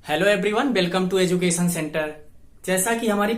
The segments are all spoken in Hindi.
Hello everyone, welcome to education centre. जैसा कि हमारी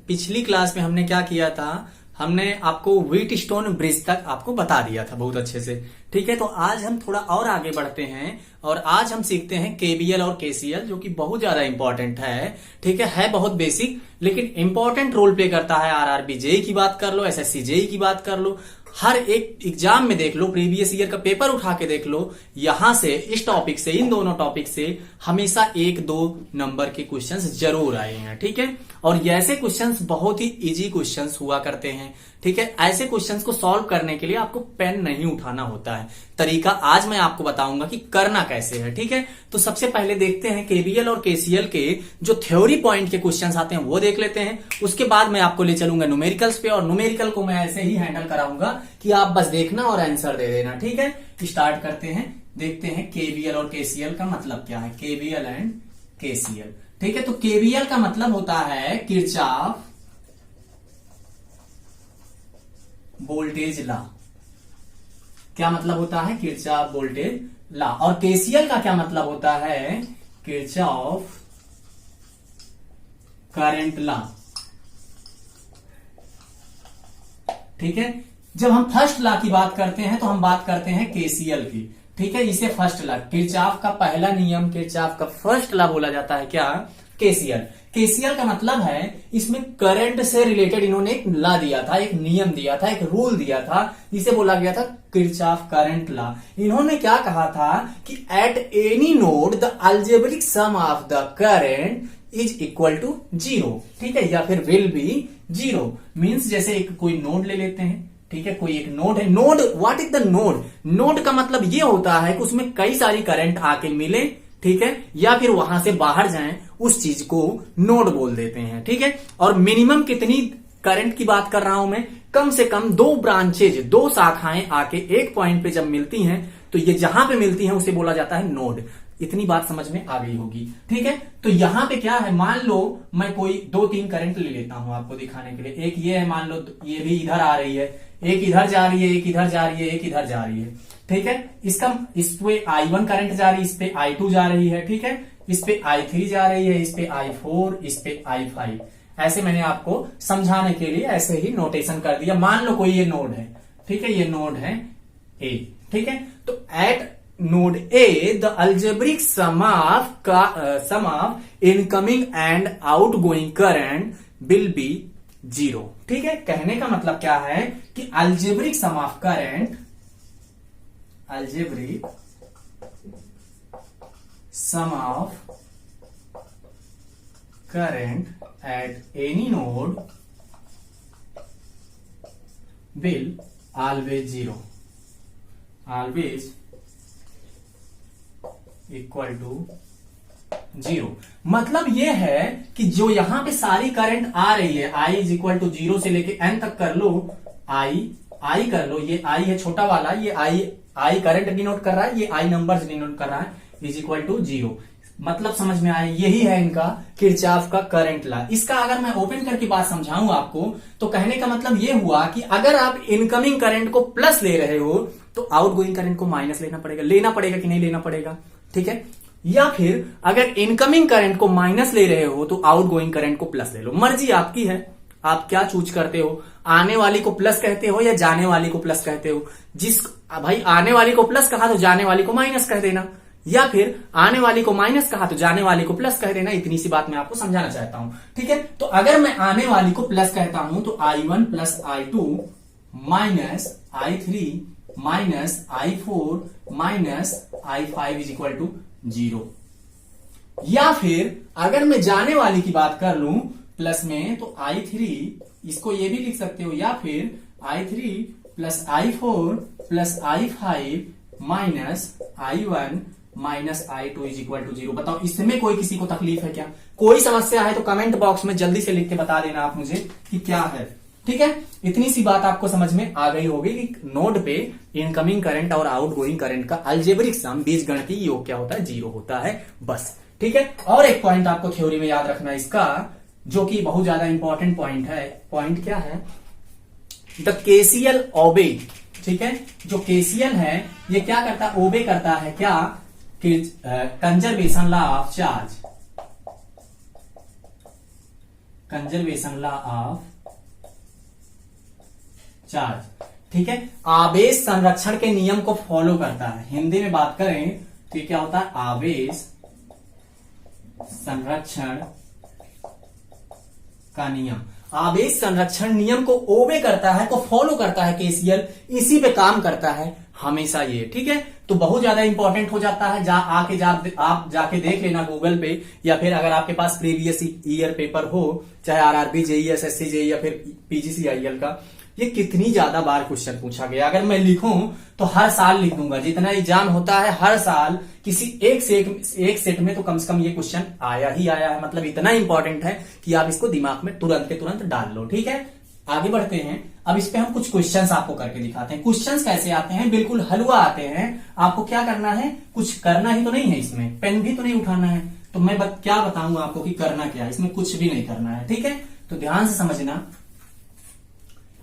पिछली क्लास में हमने क्या किया था, हमने आपको व्हीट स्टोन ब्रिज तक आपको बता दिया था बहुत अच्छे से। ठीक है, तो आज हम थोड़ा और आगे बढ़ते हैं और आज हम सीखते हैं केबीएल और केसीएल, जो कि बहुत ज्यादा इंपॉर्टेंट है। ठीक है बहुत बेसिक, लेकिन इंपॉर्टेंट रोल प्ले करता है। आरआरबी जेई की बात कर लो, एसएससी जेई की बात कर लो, हर एक एग्जाम में देख लो, प्रीवियस ईयर का पेपर उठा के देख लो, यहां से इस टॉपिक से, इन दोनों टॉपिक से हमेशा 1-2 नंबर के क्वेश्चंस जरूर आए हैं। ठीक है, और ऐसे क्वेश्चंस बहुत ही इजी क्वेश्चंस हुआ करते हैं। ठीक है, ऐसे क्वेश्चंस को सॉल्व करने के लिए आपको पेन नहीं उठाना होता है। तरीका आज मैं आपको बताऊंगा कि करना कैसे है। ठीक है, तो सबसे पहले देखते हैं केबीएल और केसीएल के जो थ्योरी पॉइंट के क्वेश्चंस आते हैं वो देख लेते हैं। उसके बाद मैं आपको ले चलूंगा न्यूमेरिकल्स पे, और न्यूमेरिकल को मैं ऐसे ही हैंडल कराऊंगा कि आप बस देखना और आंसर दे देना। ठीक है, स्टार्ट करते हैं, देखते हैं केबीएल और केसीएल का मतलब क्या है। केबीएल एंड केसीएल, ठीक है, तो केबीएल का मतलब होता है किरचॉफ वोल्टेज लॉ। क्या मतलब होता है? Kirchhoff voltage law. और केसीएल का क्या मतलब होता है? Kirchhoff current law. ठीक है, जब हम फर्स्ट लॉ की बात करते हैं तो हम बात करते हैं केसीएल की। ठीक है, इसे फर्स्ट लॉ, किरचॉफ का पहला नियम, किरचॉफ का फर्स्ट लॉ बोला जाता है। क्या? केसीएल। केसीएल का मतलब है इसमें करंट से रिलेटेड इन्होंने एक लॉ दिया था, एक नियम दिया था, एक रूल दिया था, जिसे बोला गया था किरचॉफ करंट लॉ। इन्होंने क्या कहा था कि at any node the algebraic sum of the current is equal to 0। ठीक है, या फिर विल बी 0। मीन्स जैसे एक कोई नोड ले लेते हैं। ठीक है, कोई एक नोड है। Node, what is the node? Node का मतलब ये होता है कि उसमें कई सारी करंट आके मिले, ठीक है, या फिर वहां से बाहर जाएं, उस चीज को नोड बोल देते हैं। ठीक है, और मिनिमम कितनी करंट की बात कर रहा हूं मैं? कम से कम 2 ब्रांचेज, 2 शाखाएं आके एक पॉइंट पे जब मिलती हैं, तो ये जहां पे मिलती हैं उसे बोला जाता है नोड। इतनी बात समझ में आ गई होगी। ठीक है, तो यहां पे क्या है, मान लो मैं कोई 2-3 करंट ले लेता हूं आपको दिखाने के लिए। एक ये है, मान लो ये भी इधर आ रही है, एक इधर जा रही है, एक इधर जा रही है, एक इधर जा रही है। ठीक है, इस पे I1 करंट जा रही है, इस पे I2 जा रही है। ठीक है, इस पे I3 जा रही है, इस पे I4, इस पे I5। ऐसे मैंने आपको समझाने के लिए ऐसे ही नोटेशन कर दिया। मान लो कोई ये नोड है। ठीक है, ये नोड है A। ठीक है, तो at node A the algebraic sum of incoming and outgoing current will be 0। ठीक है, कहने का मतलब क्या है कि algebraic sum of current, algebraic sum of current at any node will always 0, always equal to 0। मतलब ये है कि जो यहां पे सारी करंट आ रही है, I इज इक्वल टू 0 से लेके n तक कर लो, I कर लो, ये I है छोटा वाला, ये I करंट डिनोट कर रहा है, ये I नंबर्स डिनोट कर रहा है, इज इक्वल टू 0। मतलब समझ में आया, यही है इनका किरचॉफ का करंट लॉ। इसका अगर मैं ओपन करके बात समझाऊं आपको, तो कहने का मतलब ये हुआ कि अगर आप इनकमिंग करंट को प्लस ले रहे हो तो आउटगोइंग करंट को माइनस लेना पड़ेगा कि नहीं लेना पड़ेगा? ठीक है, या फिर अगर इनकमिंग करंट को माइनस ले रहे हो तो आउटगोइंग करंट को प्लस ले लो। मर्जी आपकी है, आप क्या चूज करते हो? आने वाली को प्लस कहते हो या जाने वाली को प्लस कहते हो? भाई आने वाली को प्लस कहा तो जाने वाली को माइनस कह देना, या फिर आने वाली को माइनस कहा तो जाने वाली को प्लस कह देना। इतनी सी बात मैं आपको समझाना चाहता हूं। ठीक है, तो अगर मैं आने वाली को प्लस कहता हूं तो I1 plus I2 minus I3 minus I4 minus I5 is equal to 0। या फिर अगर मैं जाने वाली की बात कर लूं प्लस में, तो I3, इसको ये भी लिख सकते हो, या फिर I3 plus I4 plus I5 minus I1 minus I2 is equal to 0। बताओ, इसमें कोई किसी को तकलीफ है क्या? कोई समस्या है तो कमेंट बॉक्स में जल्दी से लिख के बता देना आप मुझे कि क्या है। ठीक है, इतनी सी बात आपको समझ में आ गई होगी कि नोड पे इनकमिंग करंट और आउटगोइंग करंट का अलजेब्रिक सम, बीजगणितीय योग क्या होता है? 0 होता है, बस। ठीक है, और एक पॉइंट आपको थ्योरी में याद रखना इसका, जो कि बहुत ज्यादा इंपॉर्टेंट पॉइंट है। पॉइंट क्या है? द केसीएल ओबे। ठीक है, जो केसीएल है ये क्या करता है? ओबे करता है क्या? कि conservation law of charge. Conservation law of charge, ठीक है, आवेश संरक्षण के नियम को फॉलो करता है। हिंदी में बात करें तो ये क्या होता है, आवेश संरक्षण का नियम। आवेश संरक्षण नियम को ओबे करता है, को फॉलो करता है केसीएल, इसी पे काम करता है हमेशा ये, ठीक है। तो बहुत ज्यादा इंपॉर्टेंट हो जाता है। आप जाके देख लेना गूगल पे, या फिर अगर आपके पास प्रीवियस ईयर पेपर हो, चाहे आरआरबी, जेईई, एसएससी, जेईई या फिर पीजीसीआईएल का, ये कितनी ज्यादा बार क्वेश्चन पूछा गया। अगर मैं लिखूं तो हर साल लिख दूंगा, जितना एग्जाम होता है हर साल किसी एक सेट में तो कम से कम ये क्वेश्चन आया ही आया है। मतलब इतना इंपॉर्टेंट है कि आप इसको दिमाग में तुरंत के तुरंत डाल लो, ठीक है। आगे बढ़ते हैं। अब इस पे हम कुछ क्वेश्चंस आपको करके दिखाते हैं। क्वेश्चंस कैसे आते हैं, बिल्कुल हलवा आते हैं। आपको क्या करना है, कुछ करना ही तो नहीं है, इसमें पेन भी तो नहीं उठाना है। तो मैं क्या बताऊंगा आपको कि करना क्या है, इसमें कुछ भी नहीं करना है, ठीक है। तो ध्यान से समझना।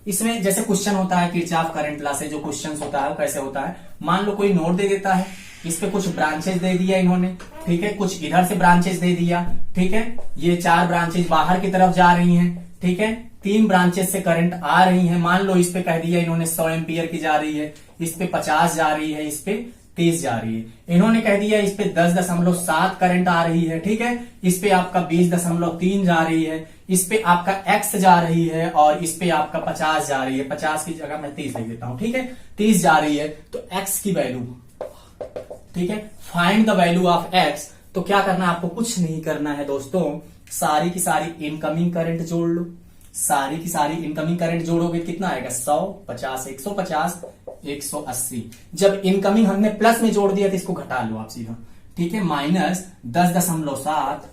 इसमें जैसे क्वेश्चन होता है किरचॉफ करंट लॉ से, जो क्वेश्चन होता है कैसे होता है, मान लो कोई नोड दे देता है, इस पे कुछ ब्रांचेस दे दिया इन्होंने, ठीक है, कुछ इधर से ब्रांचेस दे दिया, ठीक है। ये 4 ब्रांचेस बाहर की तरफ जा रही हैं, ठीक है। 3 ब्रांचेस से करंट आ रही है। मान लो इस पे कह दिया इन्होंने 100 एम्पियर की जा रही है, इस पे 50 जा रही है, इस पे 30 जा रही है। इन्होंने कह दिया इस पे 10.7 करंट आ रही है, ठीक है। इस पे आपका 20.3 जा रही है, इस पे आपका x जा रही है, और इस पे आपका 50 जा रही है। 50 की जगह मैं 30 लिख देता हूं, ठीक है। 30 जा रही है तो x की वैल्यू, ठीक है, find the value of x। तो क्या करना है आपको, कुछ नहीं करना है दोस्तों, सारी की सारी इनकमिंग करंट जोड़ लो। सारी की सारी इनकमिंग करंट जोड़ोगे कितना आएगा, 100, 50, 150, 180। जब इनकमिंग हमने प्लस में जोड़ दिया तो इसको घटा लो आप सीधा, ठीक है। -10.7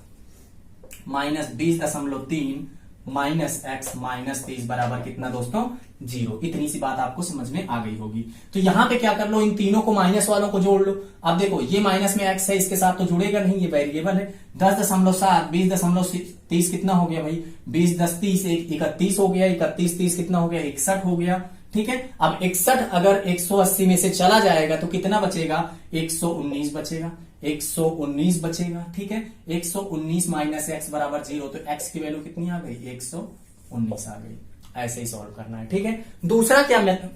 माइनस 20.3 माइनस x माइनस 30 बराबर कितना दोस्तों, 0। इतनी सी बात आपको समझ में आ गई होगी। तो यहां पे क्या कर लो, इन तीनों को माइनस वालों को जोड़ लो। अब देखो ये माइनस में x है, इसके साथ तो जुड़ेगा नहीं, ये वेरिएबल है। 10.7 20.30 कितना हो गया भाई, 20 10 30 31 हो गया, 31 30 कितना हो गया, 61 हो गया, ठीक है। अब 61 अगर 180 में से चला जाएगा तो कितना बचेगा, 119 बचेगा, 119 बचेगा, ठीक है। 119 माइनस x बराबर 0, तो x की वैल्यू कितनी आ गई, 119 आ गई। ऐसे ही सॉल्व करना है, ठीक है।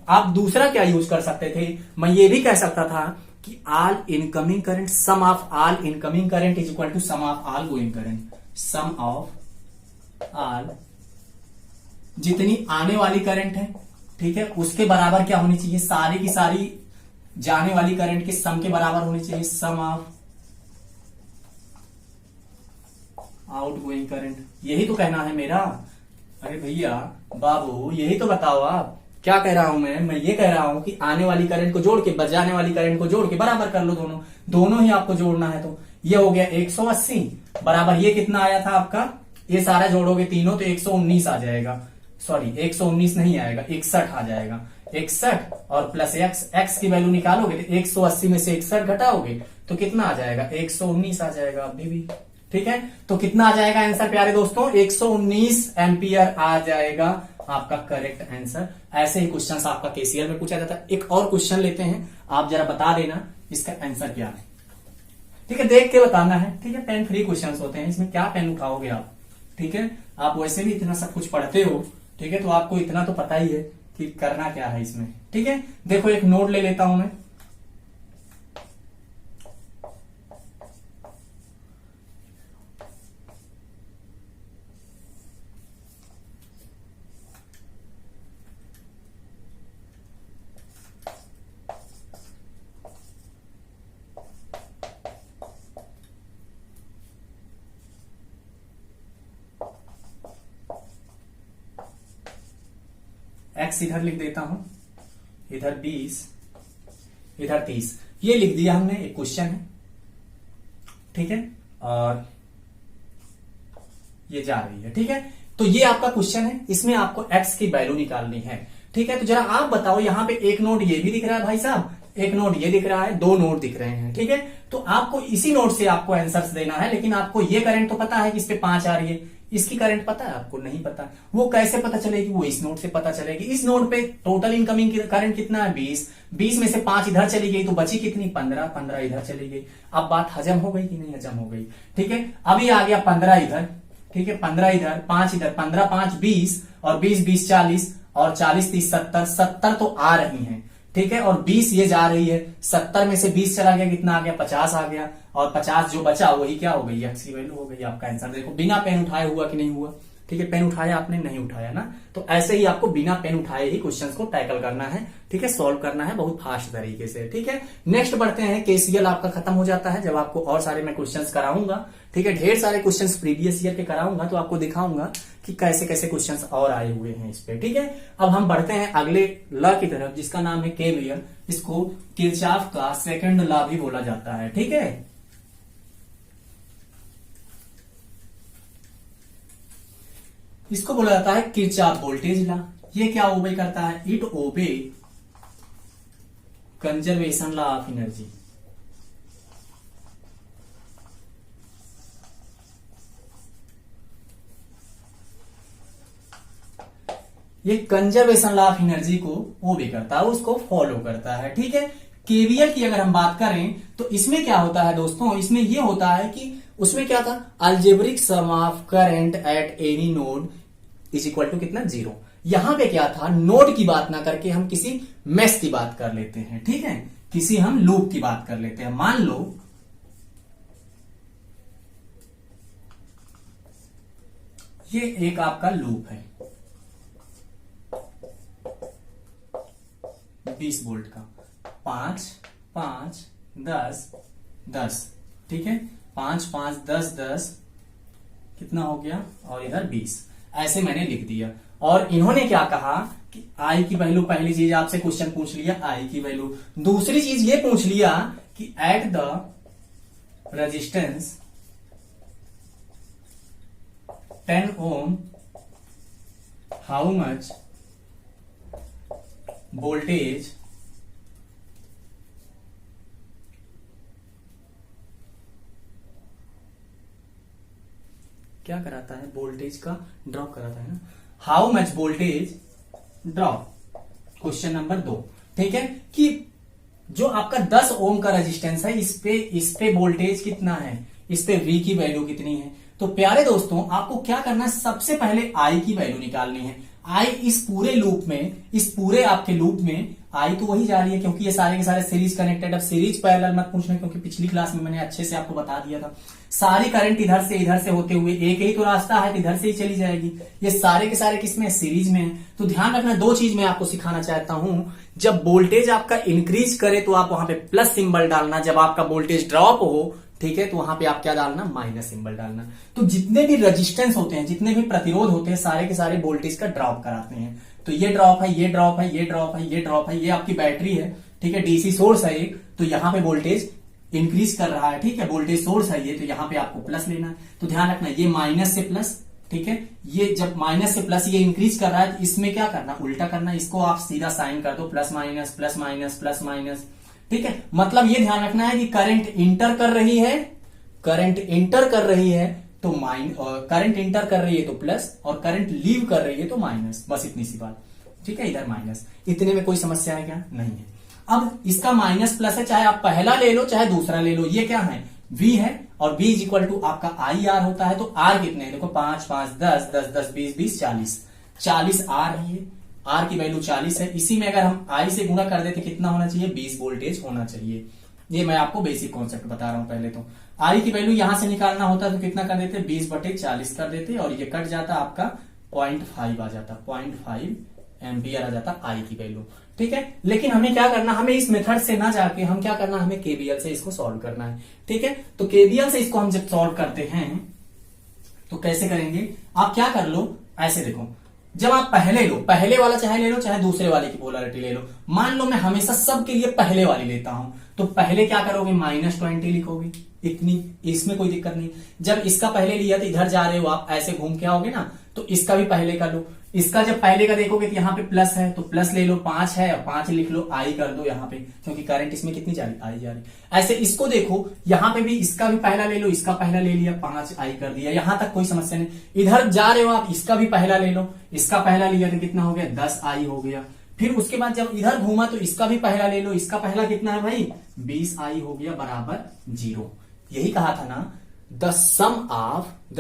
आप दूसरा क्या यूज कर सकते थे, मैं ये भी कह सकता था कि all incoming current, sum of all incoming current is equal to sum of all going current. Sum of all, जितनी आने वाली करंट है, ठीक है, उसके बराबर क्या होनी चाहिए, सारी की सारी जाने वाली करंट के सम के बराबर होनी चाहिए। सम ऑफ आउट गोइंग करंट, यही तो कहना है मेरा। अरे भैया बाबू, यही तो बताओ आप क्या कह रहा हूं मैं ये कह रहा हूं कि आने वाली करंट को जोड़ के बजाने वाली करंट को जोड़ के बराबर कर लो, दोनों ही आपको जोड़ना है। तो ये हो गया 180 बराबर, ये कितना आया था आपका, ये सारा जोड़ोगे तीनों तो 119 आ जाएगा। सॉरी 119 नहीं आएगा, 61 आ जाएगा। 61 और प्लस x की वैल्यू निकालोगे तो 180 में से 61 घटाओगे तो कितना आ जाएगा, 119 आ जाएगा अभी भी, ठीक है। तो कितना आ जाएगा आंसर प्यारे दोस्तों, 119 एम्पियर आ जाएगा आपका करेक्ट आंसर। ऐसे ही क्वेश्चन आपका केसीएल में पूछा जाता है। एक और क्वेश्चन लेते हैं, आप जरा बता देना इसका आंसर क्या है, ठीक है, देख के बताना है, ठीक है। पेन फ्री क्वेश्चन होते हैं, इसमें क्या पेन उठाओगे आप, ठीक है। आप वैसे भी इतना सब कुछ पढ़ते हो, ठीक है, तो आपको इतना तो पता ही है कि करना क्या है इसमें, ठीक है। देखो एक नोट ले लेता हूं मैं, x इधर लिख देता हूं, इधर 20 इधर 30, ये लिख दिया हमने, एक क्वेश्चन है, ठीक है, और ये जा रही है, ठीक है। तो ये आपका क्वेश्चन है, इसमें आपको x की वैल्यू निकालनी है, ठीक है। तो जरा आप बताओ, यहां पे एक नोड ये भी दिख रहा है भाई साहब, एक नोड ये दिख रहा है, 2 नोड दिख रहे हैं, ठीक है। तो आपको इसी नोड से आपको आंसर्स देना है, लेकिन आपको ये करंट तो पता है कि इस पे 5 आ रही है, इसकी करंट पता है आपको, नहीं पता। वो कैसे पता चलेगी, वो इस नोड से पता चलेगी। इस नोड पे टोटल इनकमिंग करंट कितना है, 20 में से 5 इधर चली गई तो बची कितनी, 15 इधर चली गई। अब बात हजम हो गई कि नहीं हजम हो गई, ठीक है। अभी आ गया 15 इधर, ठीक है, 15 इधर 5 इधर, 15 5 20 और 20 20 40 और 40 30 70, 70 तो आ रही हैं, ठीक है, और 20 ये जा रही है, 70 में से 20 चला गया, कितना आ गया 50 आ गया, और 50 जो बचा वही क्या हो गई, एक्स की वैल्यू हो गई आपका आंसर। देखो बिना पेन उठाए हुआ कि नहीं हुआ, ठीक है, पेन उठाया आपने नहीं उठाया ना, तो ऐसे ही आपको बिना पेन उठाए ही क्वेश्चंस को टैकल करना है, ठीक है, सॉल्व करना है बहुत फास्ट तरीके से, ठीक है। नेक्स्ट बढ़ते हैं, केसीएल आपका खत्म हो जाता है जब आपको और सारे मैं क्वेश्चंस कराऊंगा, ठीक है, ढेर सारे क्वेश्चंस प्रीवियस ईयर के कराऊंगा तो आपको दिखाऊंगा कि कैसे कैसे क्वेश्चंस और आए हुए हैं इस पे, ठीक है। अब हम बढ़ते हैं अगले लॉ की तरफ जिसका नाम है केवीएल, इसको किरचॉफ का सेकंड लॉ भी बोला जाता है, ठीक है। इसको बोला जाता है किरचॉफ वोल्टेज लॉ। ये क्या ओबे करता है, it obey conservation law of energy. ये कंजर्वेशन लॉ ऑफ एनर्जी को ओबे करता है, उसको फॉलो करता है, ठीक है। केवीएल की अगर हम बात करें तो इसमें क्या होता है दोस्तों, इसमें ये होता है कि उसमें क्या था, algebraic sum of current at any node is equal to कितना 0। यहां पे क्या था, नोड की बात ना करके हम किसी मेश की बात कर लेते हैं, ठीक है, किसी हम लूप की बात कर लेते हैं। मान लो ये एक आपका लूप है 20 वोल्ट का, 5 5 10 10, ठीक है, 5 5 10 10 कितना हो गया, और इधर 20, ऐसे मैंने लिख दिया। और इन्होंने क्या कहा कि आई की वैल्यू, पहली चीज आपसे क्वेश्चन पूछ लिया आई की वैल्यू, दूसरी चीज ये पूछ लिया कि at the resistance 10 ohm how much voltage क्या कराता है, वोल्टेज का ड्रॉप कराता है ना, how much voltage drop. Question number 2, ठीक है, कि जो आपका 10 ओम का रेजिस्टेंस है इस पे वोल्टेज कितना है, इस पे V की वैल्यू कितनी है। तो प्यारे दोस्तों आपको क्या करना है, सबसे पहले I की वैल्यू निकालनी है। I इस पूरे लूप में, इस पूरे आपके लूप में I तो वही जा रही है क्योंकि ये सारे के सारे सीरीज कनेक्टेड। अब सीरीज पैरेलल मत पूछना क्योंकि पिछली क्लास में मैंने अच्छे से आपको बता दिया था, सारी करंट इधर से होते हुए एक ही तो रास्ता है, इधर से ही चली जाएगी। ये सारे के सारे किसमें, सीरीज में है। तो ध्यान रखना, दो चीज मैं आपको सिखाना चाहता हूं, जब वोल्टेज आपका इंक्रीज करे तो आप वहां पे प्लस सिंबल डालना, जब आपका वोल्टेज ड्रॉप हो, ठीक है, तो वहां पे आप क्या डालना, माइनस सिंबल डालना। तो जितने भी रेजिस्टेंस होते हैं, जितने भी प्रतिरोध होते हैं, सारे के सारे वोल्टेज का ड्रॉप कराते हैं। तो ये ड्रॉप है, ये ड्रॉप है, ये ड्रॉप है, ये ड्रॉप है, ये आपकी बैटरी है, ठीक है, डीसी सोर्स है एक, तो यहां पे वोल्टेज इंक्रीज कर रहा है, ठीक है, वोल्टेज सोर्स है ये, तो यहां पे आपको प्लस लेना है। तो ध्यान रखना, ये माइनस से प्लस, ठीक है, ये जब माइनस से प्लस ये इंक्रीज कर रहा है, इसमें क्या करना, उल्टा करना, इसको आप सीधा साइन कर दो, plus minus plus minus plus minus, ठीक है। मतलब ये ध्यान रखना है कि करंट इंटर कर रही है, करंट इंटर कर रही है तो करंट इंटर कर रही है तो प्लस, और करंट लीव कर रही है तो माइनस, बस इतनी सी बात, ठीक है, इधर माइनस। इतने में कोई समस्या है क्या, नहीं है। अब इसका माइनस प्लस है, चाहे आप पहला ले लो चाहे दूसरा ले लो, ये क्या है, V है, और V इज इक्वल टू आपका IR होता है। तो R कितने हैं, देखो 5 5 10 10 10 20 20 40, 40 R है, ये R की वैल्यू 40 है। इसी में अगर हम I से गुणा कर देते कितना होना चाहिए, 20 वोल्टेज होना चाहिए। ये मैं आपको बेसिक कॉन्सेप्ट बता रहा हूं। पहले तो I की वैल्यू यहां से निकालना होता तो कितना कर देते, 20/40 कर देते, और ये कट जाता आपका 0.5 आ जाता, 0.5 एम्पियर आ जाता I की वैल्यू, ठीक है। लेकिन हमें क्या करना, हमें इस मेथड से ना जाके हम क्या करना, हमें केवीएल से इसको सॉल्व करना है, ठीक है। तो केवीएल से इसको हम जब सॉल्व करते हैं तो कैसे करेंगे, आप क्या कर लो, ऐसे देखो, जब आप पहले लो, पहले वाला चाहे ले लो चाहे दूसरे वाले की पोलरिटी ले लो। मान लो मैं हमेशा सबके लिए पहले वाली लेता हूं, तो पहले क्या करोगे, -20 लिखोगे, इतनी, इसमें कोई दिक्कत नहीं। जब इसका पहले लिया तो इधर जा रहे हो आप, ऐसे घूम के आओगे ना, तो इसका भी पहले का लो। इसका जब पहले का देखोगे तो यहाँ पे प्लस है तो प्लस ले लो, 5 है और 5 लिख लो, I कर दो यहाँ पे, क्योंकि करंट इसमें कितनी जा रही, I जा रही। ऐसे इसको देखो, यहाँ पे भी इसका भी पहला ले लो, इसका पहला ले लिया, 5 I कर दिया, यहां तक कोई समस्या नहीं। इधर जा रहे हो आप, इसका भी पहला ले लो, इसका पहला लिया तो कितना हो गया, 10 I हो गया। फिर उसके बाद जब इधर घूमा तो इसका भी पहला ले लो, इसका पहला कितना है भाई, 20 I हो गया बराबर 0। यही कहा था ना, the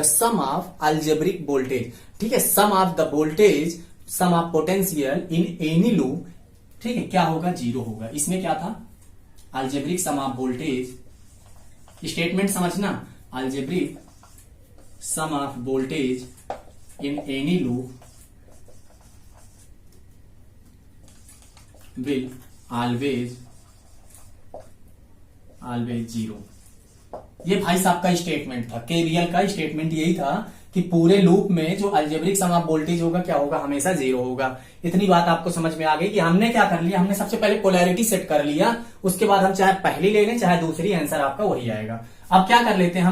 sum of algebraic voltage, ठीक है, sum of the voltage, sum of potential in any loop, ठीक है, क्या होगा, 0 होगा। इसमें क्या था, algebraic sum of voltage, statement समझना, algebraic sum of voltage in any loop will always 0। ये भाई साहब का स्टेटमेंट था, केवीएल का स्टेटमेंट यही था कि पूरे लूप में जो अलजेब्रिक सम ऑफ वोल्टेज होगा क्या होगा, हमेशा 0 होगा। इतनी बात आपको समझ में आ गई कि हमने क्या कर लिया, हमने सबसे पहले पोलैरिटी सेट कर लिया, उसके बाद हम चाहे पहली ले लें चाहे दूसरी, आंसर आपका वही आएगा। अब क्या कर लेते हैं,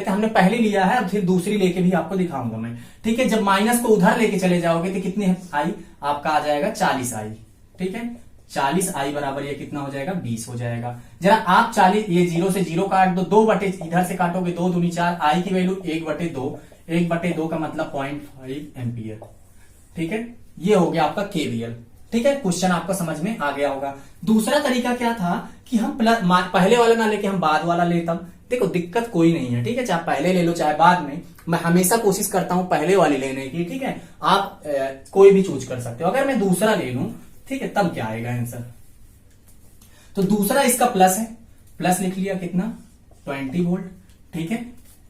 हमने पहली लिया है, अब फिर दूसरी लेके भी आपको दिखाऊंगा मैं, ठीक है। जब माइनस को उधर लेके चले जाओगे तो कितने आई आपका आ जाएगा, 40 आई, ठीक है। 40 आई बराबर ये कितना हो जाएगा, 20 हो जाएगा। जरा आप 40, ये 0 से 0 काट दो, 2 बटे इधर से काटोगे, 2 दूनी 4, आई की वैल्यू 1/2, 1/2 का मतलब 0.5 एम्पियर, ठीक है। ये हो गया आपका केवीएल, ठीक है। क्वेश्चन आपको समझ में आ गया होगा। दूसरा तरीका क्या था कि हम पहले वाला ना लेके हम बाद वाला लेता, देखो दिक्कत कोई नहीं है, ठीक है, चाहे पहले ले लो चाहे बाद में, मैं हमेशा कोशिश करता हूं पहले वाली लेने की, ठीक है। आप कोई भी चूज कर सकते हो। अगर मैं दूसरा ले लूं, ठीक है, तब क्या आएगा आंसर, तो दूसरा इसका प्लस है, प्लस लिख लिया, कितना 20 वोल्ट, ठीक है,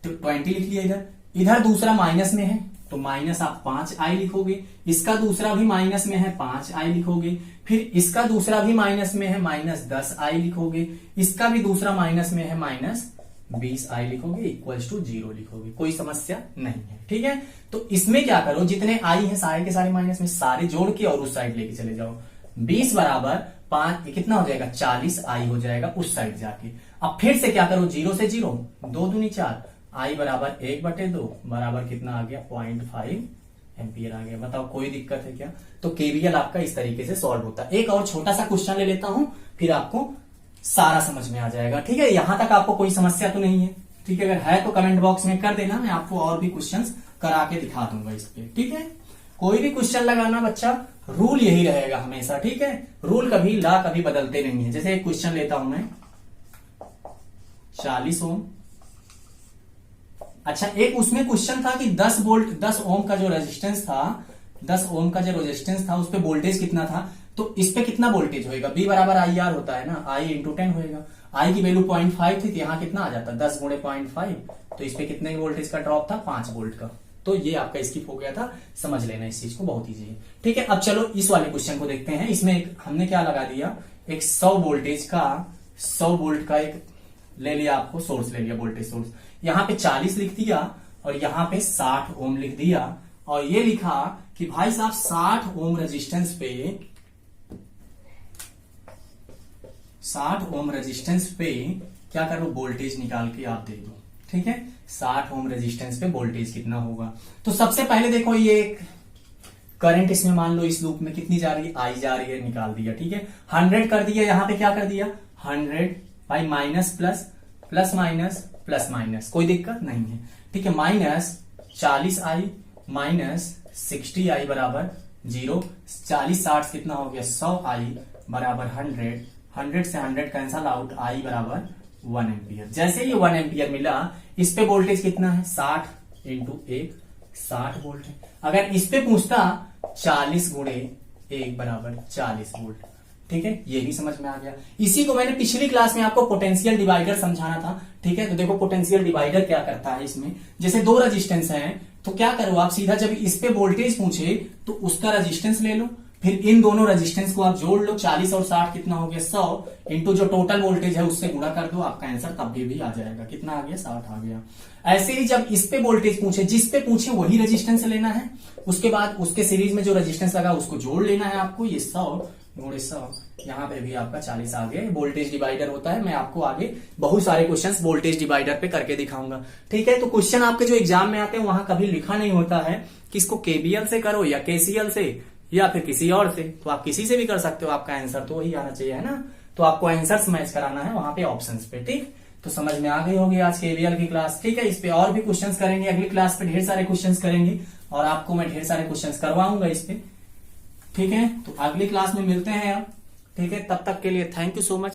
तो 20 लिख लिया। इधर दूसरा माइनस में है तो माइनस आप 5 आई लिखोगे, इसका दूसरा भी माइनस में है 5 आई लिखोगे, फिर इसका दूसरा भी माइनस में है -10 आई लिखोगे, इसका भी दूसरा माइनस में है -20 आई लिखोगे, इक्वल्स टू 0 लिखोगे, कोई समस्या नहीं है, ठीक है। तो इसमें क्या करो, जितने आई है सारे के सारे माइनस में सारे जोड़ के और उस साइड लेके चले जाओ, 20 बराबर 5 कितना हो जाएगा, 40 आई हो जाएगा उस साइड जाके। अब फिर से क्या करो, 0 से 0, 2 दूनी 4, आई बराबर 1/2 बराबर कितना आ गया, 0.5 एम्पियर आ गया। बताओ कोई दिक्कत है क्या। तो केवीएल आपका इस तरीके से सॉल्व होता है। एक और छोटा सा क्वेश्चन ले लेता हूं, फिर आपको सारा समझ में आ जाएगा, ठीक है। यहां तक आपको कोई समस्या तो नहीं है, ठीक है। अगर है तो कमेंट बॉक्स में कर देना, मैं आपको और भी क्वेश्चंस करा के दिखा दूंगा इस पे, ठीक है। कोई भी क्वेश्चन लगाना बच्चा, रूल यही रहेगा हमेशा, ठीक है। रूल कभी कभी बदलते नहीं है। जैसे एक क्वेश्चन लेता हूं मैं, 40 ओम, अच्छा एक उसमें क्वेश्चन था कि 10 ओम का जो रेजिस्टेंस था, 10 ओम का जो रेजिस्टेंस था उस पे वोल्टेज कितना था, तो इस पे कितना वोल्टेज होएगा, बी बराबर आई आर होता है ना, आई इंटू 10 होएगा। आई की वैल्यू 0.5 थी, तो यहां कितना आ जाता, 10 गुणे 0.5, तो इस पे कितने वोल्टेज का ड्रॉप था, 5 वोल्ट का। तो ये आपका स्किप हो गया था, समझ लेना इस चीज को, बहुत ईजी है, ठीक है। अब चलो इस वाले क्वेश्चन को देखते हैं। इसमें हमने क्या लगा दिया, एक 100 वोल्टेज का, 100 वोल्ट का एक ले लिया, आपको सोर्स ले लिया, वोल्टेज सोर्स। यहां पे 40 लिख दिया और यहां पे 60 ओम लिख दिया, और ये लिखा कि भाई साहब 60 ओम रेजिस्टेंस पे, 60 ओम रेजिस्टेंस पे क्या करो, वोल्टेज निकाल के आप दे दो, ठीक है। 60 ओम रेजिस्टेंस पे वोल्टेज कितना होगा, तो सबसे पहले देखो ये करंट इसमें मान लो इस लूप में कितनी जा रही है, आई जा रही है, निकाल दिया, ठीक है। 100 कर दिया, यहां पे क्या कर दिया, 100 by minus plus, plus minus plus minus, कोई दिक्कत नहीं है, ठीक है। -40 आई माइनस 60 आई बराबर 0, 40 60 कितना हो गया, 100 आई बराबर 100, 100 से 100 कैंसल आउट, आई बराबर 1 एम्पियर। जैसे ये 1 एम्पियर मिला, इस पे वोल्टेज कितना है, 60 इंटू 1, 60 वोल्ट है। अगर इस पे पूछता 40 गुणे 1 बराबर 40 वोल्ट, ठीक है। ये भी समझ में आ गया। इसी को मैंने पिछली क्लास में आपको पोटेंशियल डिवाइडर समझाना था, ठीक है। तो देखो पोटेंशियल डिवाइडर क्या करता है, इसमें जैसे 2 रेजिस्टेंस हैं, तो क्या करो आप सीधा जब इस पे वोल्टेज पूछे तो उसका रेजिस्टेंस ले लो, फिर इन दोनों रेजिस्टेंस को आप जोड़ लो, 40 और 60 कितना हो गया, 100 इंटू जो टोटल वोल्टेज है उससे गुणा कर दो, आपका आंसर तब भी आ जाएगा, कितना आ गया, 60 आ गया। ऐसे ही जब इस पे वोल्टेज पूछे, जिस पे पूछे वही रेजिस्टेंस लेना है, उसके बाद उसके सीरीज में जो रेजिस्टेंस लगा उसको जोड़ लेना है आपको, ये 100 गुणे 100, यहाँ पे भी आपका 40 आ गया। वोल्टेज डिवाइडर होता है, मैं आपको आगे बहुत सारे क्वेश्चंस वोल्टेज डिवाइडर पे करके दिखाऊंगा, ठीक है। तो क्वेश्चन आपके जो एग्जाम में आते हैं वहां कभी लिखा नहीं होता है कि इसको केबीएल से करो या केसीएल से या फिर किसी और से, तो आप किसी से भी कर सकते हो, आपका आंसर तो वही आना चाहिए, है ना। तो आपको आंसर मैच कराना है वहां पे ऑप्शंस पे, ठीक। तो समझ में आ गई होगी आज केवीएल की क्लास, ठीक है। इस पे और भी क्वेश्चंस करेंगे, अगली क्लास पे ढेर सारे क्वेश्चंस करेंगे और आपको मैं ढेर सारे क्वेश्चंस करवाऊंगा इस पे, ठीक है। तो अगली क्लास में मिलते हैं आप, ठीक है। तब तक के लिए थैंक यू सो मच।